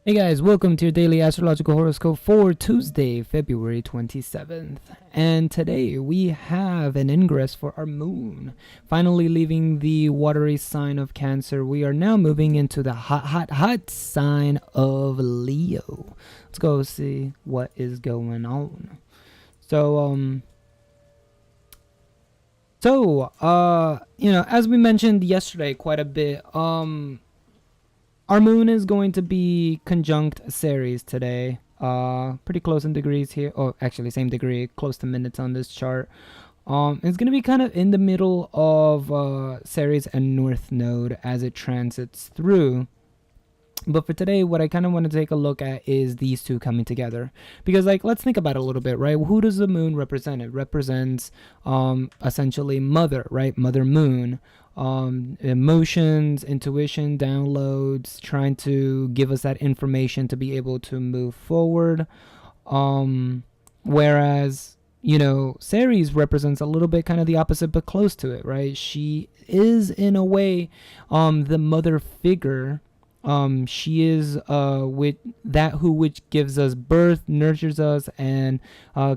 Hey guys, welcome to your daily astrological horoscope for Tuesday, February 27th. And today we have an ingress for our moon. Finally leaving the watery sign of Cancer, we are now moving into the hot sign of Leo. Let's go see what is going on. As we mentioned yesterday quite a bit, our moon is going to be conjunct Ceres today. Pretty close in degrees here. Oh, actually, same degree, close to minutes on this chart. It's going to be kind of in the middle of Ceres and North Node as it transits through. But for today, what I kind of want to take a look at is these two coming together. Because, let's think about it a little bit, right? Who does the moon represent? It represents essentially mother, right? Mother moon. Emotions, intuition, downloads, trying to give us that information to be able to move forward. Whereas, Ceres represents a little bit kind of the opposite, but close to it, right? She is, in a way, the mother figure. She is which gives us birth, nurtures us, and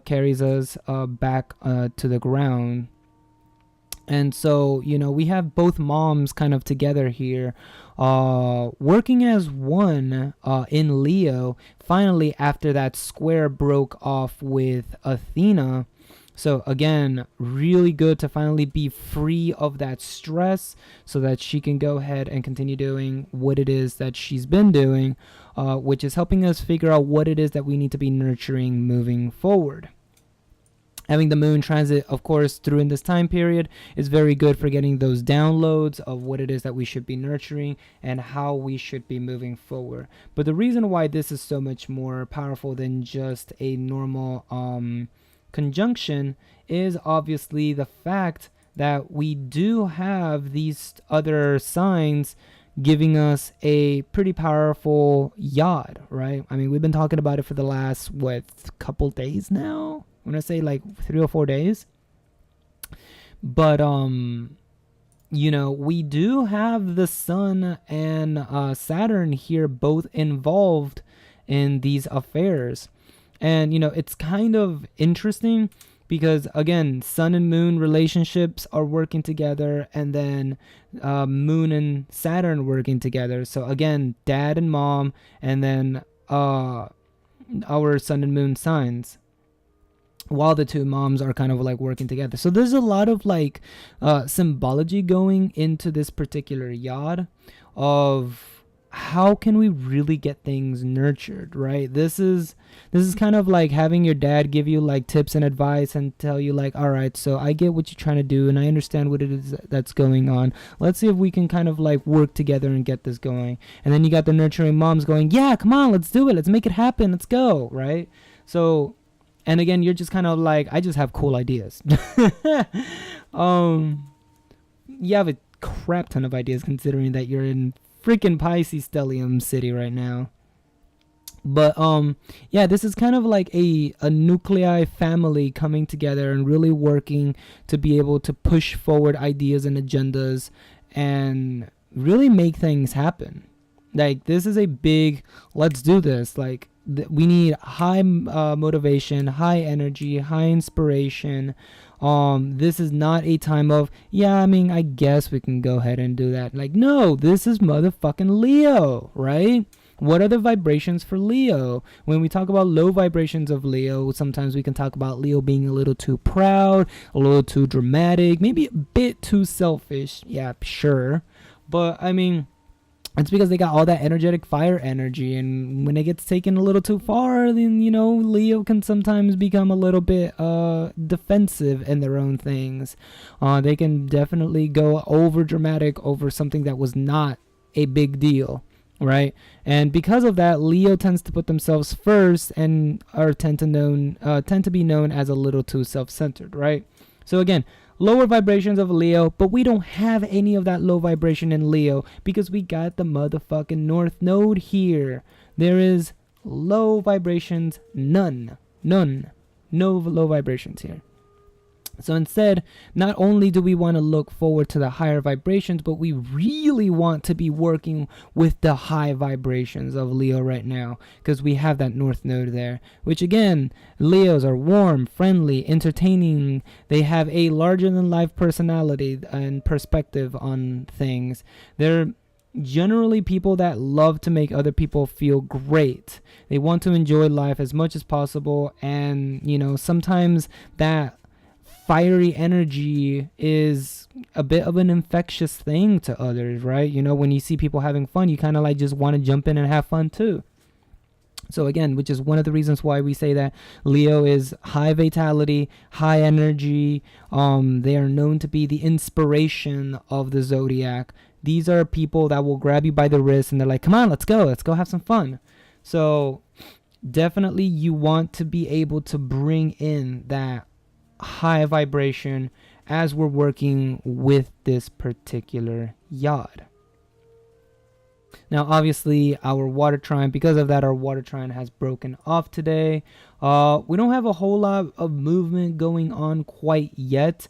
carries us back to the ground. And so, we have both moms kind of together here, working as one in Leo, finally after that square broke off with Athena. So again, really good to finally be free of that stress so that she can go ahead and continue doing what it is that she's been doing, which is helping us figure out what it is that we need to be nurturing moving forward. Having the moon transit, of course, through in this time period is very good for getting those downloads of what it is that we should be nurturing and how we should be moving forward. But the reason why this is so much more powerful than just a normal conjunction is obviously the fact that we do have these other signs giving us a pretty powerful yod, right? I mean, we've been talking about it for the last, couple days now? I'm gonna say 3 or 4 days. But we do have the Sun and Saturn here both involved in these affairs. And it's kind of interesting because, again, Sun and Moon relationships are working together, and then Moon and Saturn working together. So again, dad and mom, and then our Sun and Moon signs, while the two moms are kind of working together. So there's a lot of symbology going into this particular yod of how can we really get things nurtured, right? This is kind of like having your dad give you tips and advice and tell you all right, so I get what you're trying to do and I understand what it is that's going on. Let's see if we can kind of work together and get this going. And then you got the nurturing moms going, yeah, come on, let's do it. Let's make it happen. Let's go, right? So, and again, you're just kind of I just have cool ideas. You have a crap ton of ideas considering that you're in freaking Pisces stellium city right now. But this is kind of a nuclei family coming together and really working to be able to push forward ideas and agendas and really make things happen. This is a big let's do this. We need high motivation, high energy, high inspiration. This is not a time of, I guess we can go ahead and do that. No, this is motherfucking Leo, right? What are the vibrations for Leo? When we talk about low vibrations of Leo, sometimes we can talk about Leo being a little too proud, a little too dramatic, maybe a bit too selfish. Yeah, sure. But it's because they got all that energetic fire energy, and when it gets taken a little too far, then Leo can sometimes become a little bit defensive in their own things. They can definitely go over dramatic over something that was not a big deal, right? And because of that, Leo tends to put themselves first and tend to be known as a little too self-centered, right? So again, lower vibrations of Leo, but we don't have any of that low vibration in Leo because we got the motherfucking North Node here. There is low vibrations, none. No low vibrations here. So instead, not only do we want to look forward to the higher vibrations, but we really want to be working with the high vibrations of Leo right now, because we have that North Node there, which again, Leos are warm, friendly, entertaining. They have a larger than life personality and perspective on things. They're generally people that love to make other people feel great. They want to enjoy life as much as possible, and sometimes that fiery energy is a bit of an infectious thing to others, right? When you see people having fun, you kind of like just want to jump in and have fun too. So again, which is one of the reasons why we say that Leo is high vitality, high energy. They are known to be the inspiration of the zodiac. These are people that will grab you by the wrist and they're like, come on, let's go have some fun. So definitely you want to be able to bring in that high vibration as we're working with this particular yod. Now obviously our water trine, because of that, our water trine has broken off today. We don't have a whole lot of movement going on quite yet.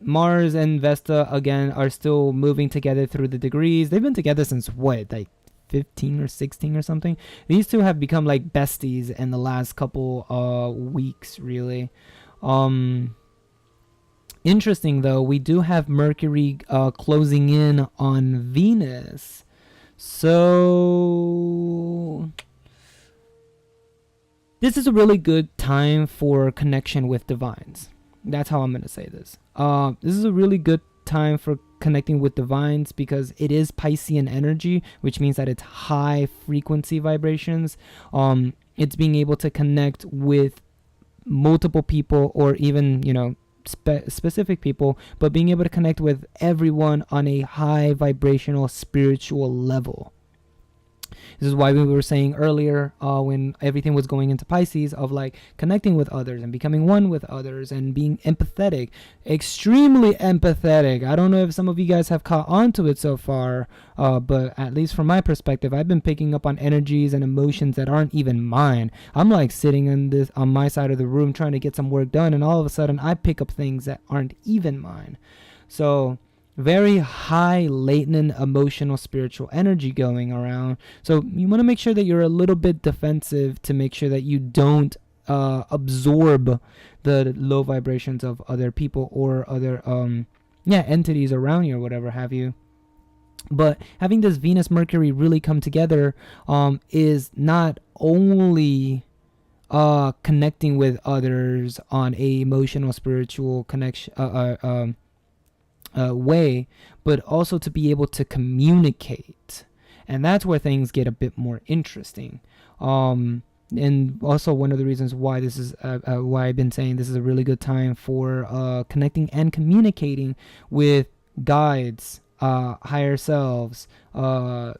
Mars and Vesta again are still moving together through the degrees. They've been together since what, like 15 or 16 or something. These two have become like besties in the last couple weeks, really. Interesting though, we do have Mercury closing in on Venus. So this is a really good time for connection with divines. That's how I'm going to say this. This is a really good time for connecting with divines because it is Piscean energy, which means that it's high frequency vibrations. It's being able to connect with multiple people, or even specific people, but being able to connect with everyone on a high vibrational spiritual level. This is why we were saying earlier, when everything was going into Pisces, of like connecting with others and becoming one with others and being empathetic, extremely empathetic. I don't know if some of you guys have caught on to it so far, but at least from my perspective, I've been picking up on energies and emotions that aren't even mine. I'm like sitting on my side of the room trying to get some work done, and all of a sudden I pick up things that aren't even mine. So very high latent emotional spiritual energy going around. So you want to make sure that you're a little bit defensive to make sure that you don't absorb the low vibrations of other people or other entities around you or whatever have you. But having this Venus Mercury really come together is not only connecting with others on a emotional spiritual connection way, but also to be able to communicate, and that's where things get a bit more interesting. And also one of the reasons why this is why I've been saying this is a really good time for connecting and communicating with guides, higher selves, those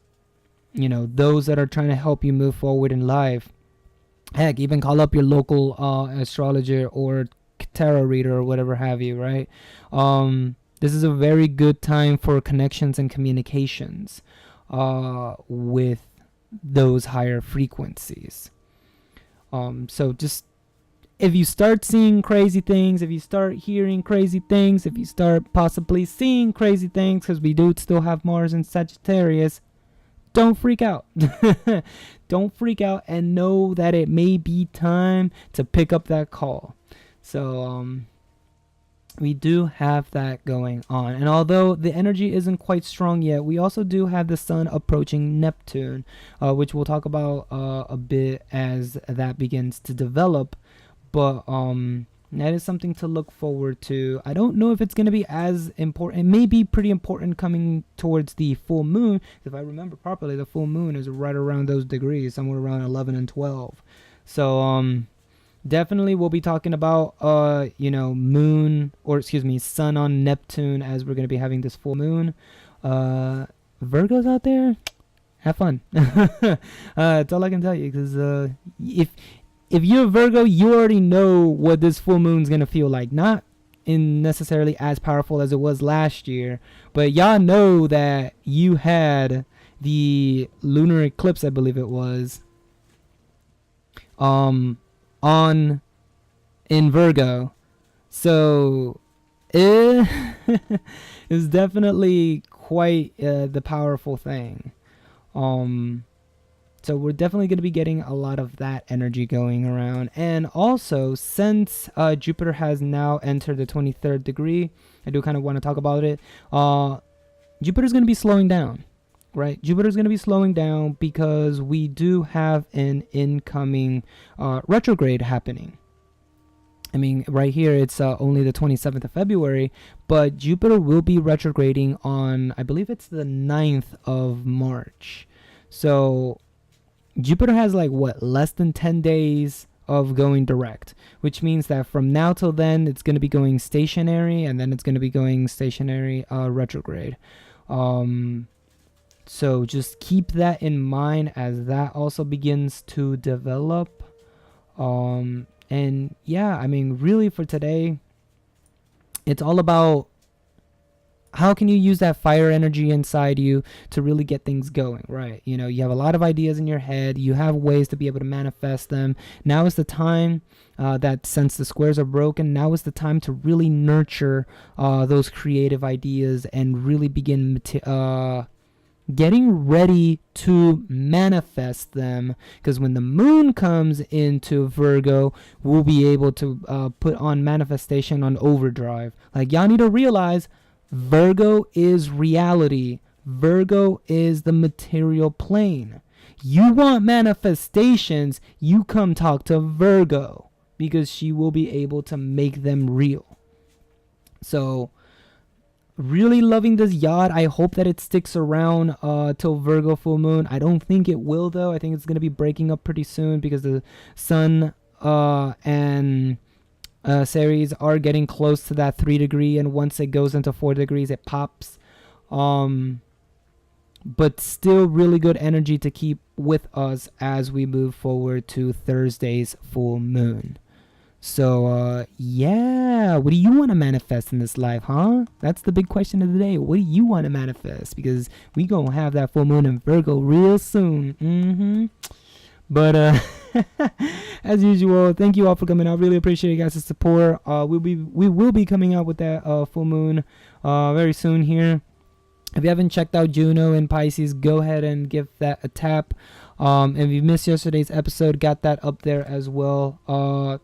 that are trying to help you move forward in life. Heck, even call up your local astrologer or tarot reader or whatever have you, right? This is a very good time for connections and communications with those higher frequencies. So just if you start seeing crazy things, if you start hearing crazy things, if you start possibly seeing crazy things, because we do still have Mars in Sagittarius, don't freak out. Don't freak out, and know that it may be time to pick up that call. So we do have that going on. And although the energy isn't quite strong yet, we also do have the sun approaching Neptune, which we'll talk about a bit as that begins to develop. But that is something to look forward to. I don't know if it's going to be as important. It may be pretty important coming towards the full moon. If I remember properly, the full moon is right around those degrees, somewhere around 11 and 12. So definitely we'll be talking about sun on Neptune as we're going to be having this full moon. Virgos out there, have fun. That's all I can tell you, because if you're a Virgo, you already know what this full moon's going to feel like. Not in necessarily as powerful as it was last year, but y'all know that you had the lunar eclipse, I believe it was, in Virgo, So it is definitely quite the powerful thing. So we're definitely going to be getting a lot of that energy going around. And also, since Jupiter has now entered the 23rd degree, I do kind of want to talk about it. Jupiter's going to be slowing down, right? Jupiter's going to be slowing down because we do have an incoming retrograde happening. I mean, right here, it's only the 27th of February, but Jupiter will be retrograding on, I believe it's the 9th of March. So Jupiter has like less than 10 days of going direct, which means that from now till then it's going to be going stationary, and then it's going to be going stationary retrograde. So just keep that in mind as that also begins to develop. And yeah, I mean, really for today, it's all about how can you use that fire energy inside you to really get things going, right? You know, you have a lot of ideas in your head. You have ways to be able to manifest them. Now is the time that since the squares are broken, now is the time to really nurture those creative ideas and really begin getting ready to manifest them. Because when the moon comes into Virgo, we'll be able to put on manifestation on overdrive. Like, y'all need to realize Virgo is reality. Virgo is the material plane. You want manifestations, you come talk to Virgo, because she will be able to make them real. So really loving this yacht. I hope that it sticks around till Virgo full moon. I don't think it will, though. I think it's going to be breaking up pretty soon because the sun and Ceres are getting close to that 3 degree, and once it goes into 4 degrees it pops. But still really good energy to keep with us as we move forward to Thursday's full moon. So yeah, what do you want to manifest in this life, huh? That's the big question of the day. What do you want to manifest? Because we gonna have that full moon in Virgo real soon. But as usual, thank you all for coming out. Really appreciate you guys' support. We will be coming out with that full moon very soon here. If you haven't checked out Juno in Pisces, go ahead and give that a tap. If you missed yesterday's episode, got that up there as well.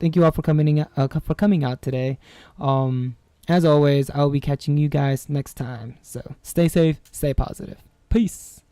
Thank you all for coming out today. As always, I'll be catching you guys next time. So stay safe, stay positive. Peace.